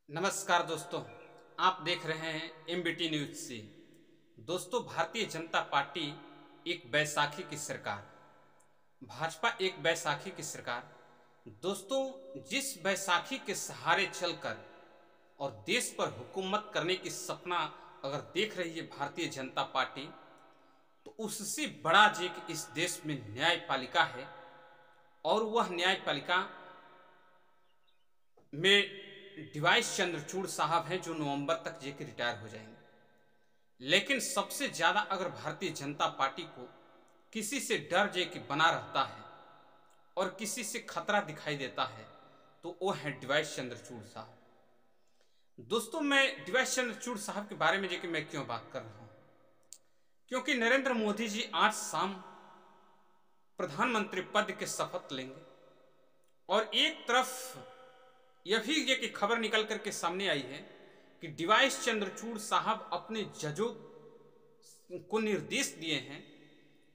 नमस्कार दोस्तों, आप देख रहे हैं एमबीटी न्यूज से। दोस्तों, भारतीय जनता पार्टी एक बैसाखी की सरकार, भाजपा एक बैसाखी की सरकार। दोस्तों, जिस बैसाखी के सहारे चलकर और देश पर हुकूमत करने की सपना अगर देख रही है भारतीय जनता पार्टी, तो उससे बड़ा जे कि इस देश में न्यायपालिका है। और वह न्यायपालिका में डिवाइस चंद्रचूड़ साहब हैं, जो नवंबर तक जे के रिटायर हो जाएंगे। लेकिन सबसे ज्यादा अगर भारतीय जनता पार्टी को किसी से डर जे कि बना रहता है और किसी से खतरा दिखाई देता है, तो वो है डिवाइस चंद्रचूड़ साहब। दोस्तों, मैं डिवाइस चंद्रचूड़ साहब के बारे में जे कि मैं क्यों बात कर रहा हूं, क्योंकि नरेंद्र मोदी जी आज शाम प्रधानमंत्री पद के शपथ लेंगे। और एक तरफ यह भी ये कि खबर निकल करके सामने आई है कि डिवाइस चंद्रचूड़ साहब अपने जजों को निर्देश दिए हैं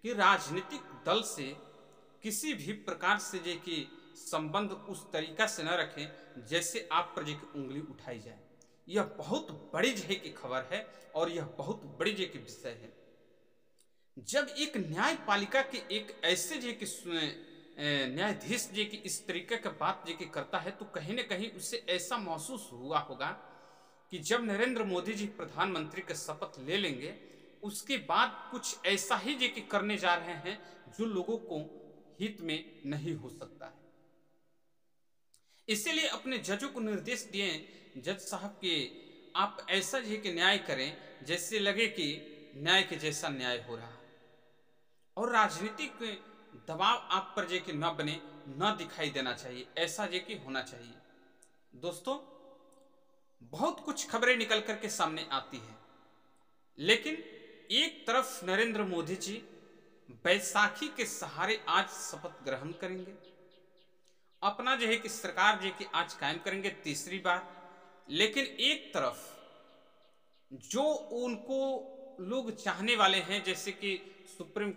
कि राजनीतिक दल से किसी भी प्रकार से जे कि संबंध उस तरीका से न रखें जैसे आप पर जे की उंगली उठाई जाए। यह बहुत बड़ी जे की खबर है और यह बहुत बड़ी जे की विषय है। जब एक न्यायपालिका के एक ऐसे जे की न्यायाधीश जे की इस तरीके का बात जे की करता है, तो कहीं ना कहीं उससे ऐसा महसूस हुआ होगा कि जब नरेंद्र मोदी जी प्रधानमंत्री का शपथ ले लेंगे, उसके बाद कुछ ऐसा ही जे की करने जा रहे हैं जो लोगों को हित में नहीं हो सकता है। इसीलिए अपने जजों को निर्देश दिए, जज साहब के आप ऐसा जे कि न्याय करें जैसे लगे कि न्याय के जैसा न्याय हो रहा है, और राजनीतिक दबाव आप पर जे कि न बने, न दिखाई देना चाहिए, ऐसा जे कि होना चाहिए। दोस्तों, बहुत कुछ खबरें निकल करके सामने आती है, लेकिन एक तरफ नरेंद्र मोदी जी बैसाखी के सहारे आज शपथ ग्रहण करेंगे, अपना जो है कि सरकार जो कि आज कायम करेंगे तीसरी बार। लेकिन एक तरफ जो उनको लोग चाहने वाले हैं, जैसे कि सुप्रीम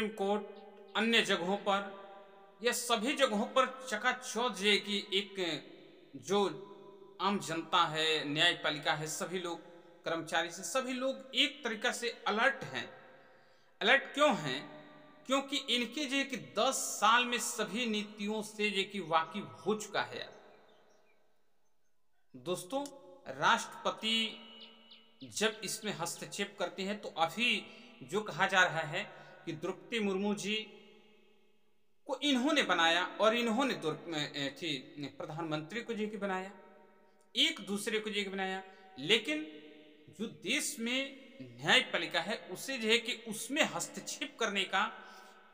कोर्ट, अन्य जगहों पर, या सभी जगहों पर चकाचौंध जे कि एक जो आम जनता है, न्यायपालिका है, सभी लोग कर्मचारी से सभी लोग एक तरीका से अलर्ट हैं। अलर्ट क्यों हैं? क्योंकि इनके जे कि 10 साल में सभी नीतियों से जे कि वाकिफ हो चुका है। दोस्तों, राष्ट्रपति जब इसमें हस्तक्षेप करते हैं, तो अभी जो कहा जा रहा है कि द्रौपदी मुर्मू जी को इन्होंने बनाया और इन्होंने प्रधानमंत्री को जे कि बनाया, एक दूसरे को जे कि बनाया। लेकिन जो देश में न्यायपालिका है, उसे जो है कि उसमें हस्तक्षेप करने का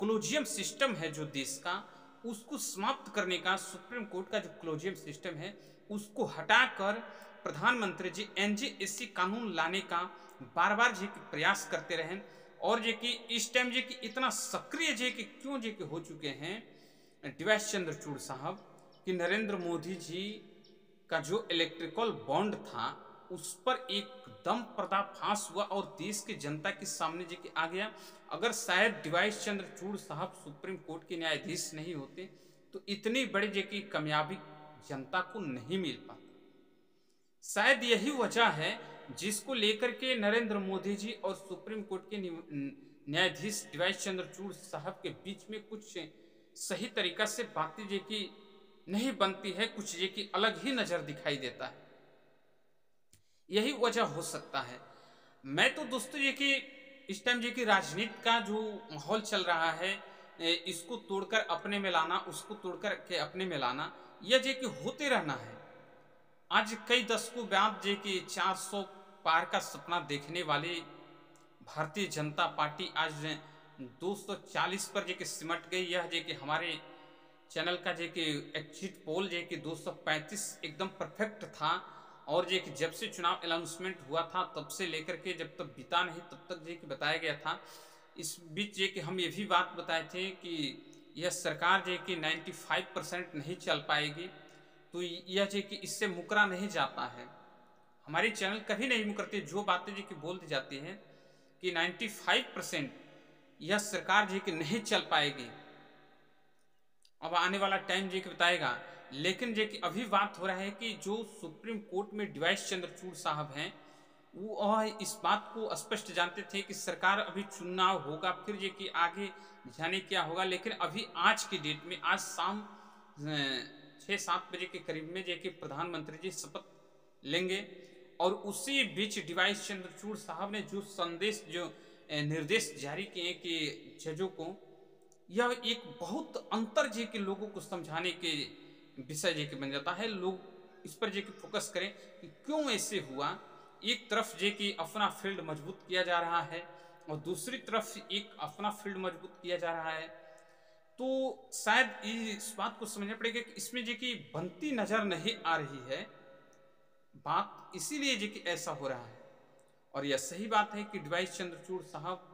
कोलिजियम सिस्टम है जो देश का, उसको समाप्त करने का सुप्रीम कोर्ट का जो कोलिजियम सिस्टम है, उसको हटाकर प्रधानमंत्री जी एनजीएससी कानून लाने का बार बार जे कि प्रयास करते रहे। और जे कि इस टाइम जे कि इतना सक्रिय जे कि क्यों जे कि हो चुके हैं डिवाइस चंद्रचूड़ साहब, कि नरेंद्र मोदी जी का जो इलेक्ट्रिकल बॉन्ड था उस पर एकदम पर्दाफाश हुआ और देश की जनता के सामने जे कि आ गया। अगर शायद डिवाइस चंद्रचूड़ साहब सुप्रीम कोर्ट के न्यायाधीश नहीं होते, तो इतनी बड़ी जे कि कामयाबी जनता को नहीं मिल पाता। शायद यही वजह है जिसको लेकर के नरेंद्र मोदी जी और सुप्रीम कोर्ट के न्यायाधीश डिवाइस चंद्रचूड़ साहब के बीच में कुछ सही तरीका से बातें जे कि नहीं बनती है, कुछ जे कि अलग ही नजर दिखाई देता है। यही वजह हो सकता है। मैं तो दोस्तों ये कि इस टाइम ये कि राजनीति का जो माहौल चल रहा है, इसको तोड़कर अपने में लाना, उसको तोड़कर के अपने में लाना, यह जे कि होते रहना है। आज कई दशकों बाद जे कि 400 पार का सपना देखने वाली भारतीय जनता पार्टी आज 240 पर जे कि सिमट गई। यह जे कि हमारे चैनल का जे कि एग्जिट पोल जे कि 235 एकदम परफेक्ट था, और जे कि जब से चुनाव अनाउंसमेंट हुआ था तब से लेकर के जब तक बीता नहीं तब तक जे कि बताया गया था। इस बीच जे कि हम ये भी बात बताए थे कि यह सरकार जे कि 95% नहीं चल पाएगी, तो यह जे कि इससे मुकरा नहीं जाता है। हमारी चैनल कभी नहीं मुकरती, जो बातें जे कि बोल दी जाती हैं कि 95% यह सरकार जे कि नहीं चल पाएगी, अब आने वाला टाइम जे कि बताएगा। लेकिन जे कि अभी बात हो रहा है कि जो सुप्रीम कोर्ट में डीवाइस चंद्रचूड़ साहब हैं, वो इस बात को स्पष्ट जानते थे कि सरकार अभी चुनाव होगा, फिर जे कि आगे जाने क्या होगा। लेकिन अभी आज की डेट में, आज शाम 6-7 बजे के करीब में जे कि प्रधानमंत्री जी शपथ लेंगे, और उसी बीच डीवाइस चंद्रचूड़ साहब ने जो संदेश, जो निर्देश जारी किए कि जजों को, यह एक बहुत अंतर जे के लोगों को समझाने के विषय जे के बन जाता है। लोग इस पर जे कि फोकस करें कि क्यों ऐसे हुआ। एक तरफ जे कि अपना फील्ड मजबूत किया जा रहा है, और दूसरी तरफ एक अपना फील्ड मजबूत किया जा रहा है। तो शायद इस बात को समझना पड़ेगा कि इसमें जे कि बनती नजर नहीं आ रही है बात, इसीलिए जे कि ऐसा हो रहा है। और यह सही बात है कि डीवाइस चंद्रचूड़ साहब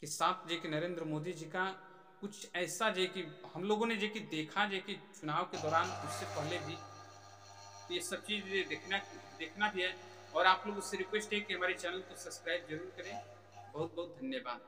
के साथ जे कि नरेंद्र मोदी जी का कुछ ऐसा जे कि हम लोगों ने जे कि देखा, जे कि चुनाव के दौरान, उससे पहले भी, तो ये सब चीज़ देखना भी है। और आप लोगों से रिक्वेस्ट है कि हमारे चैनल को सब्सक्राइब जरूर करें। बहुत बहुत धन्यवाद।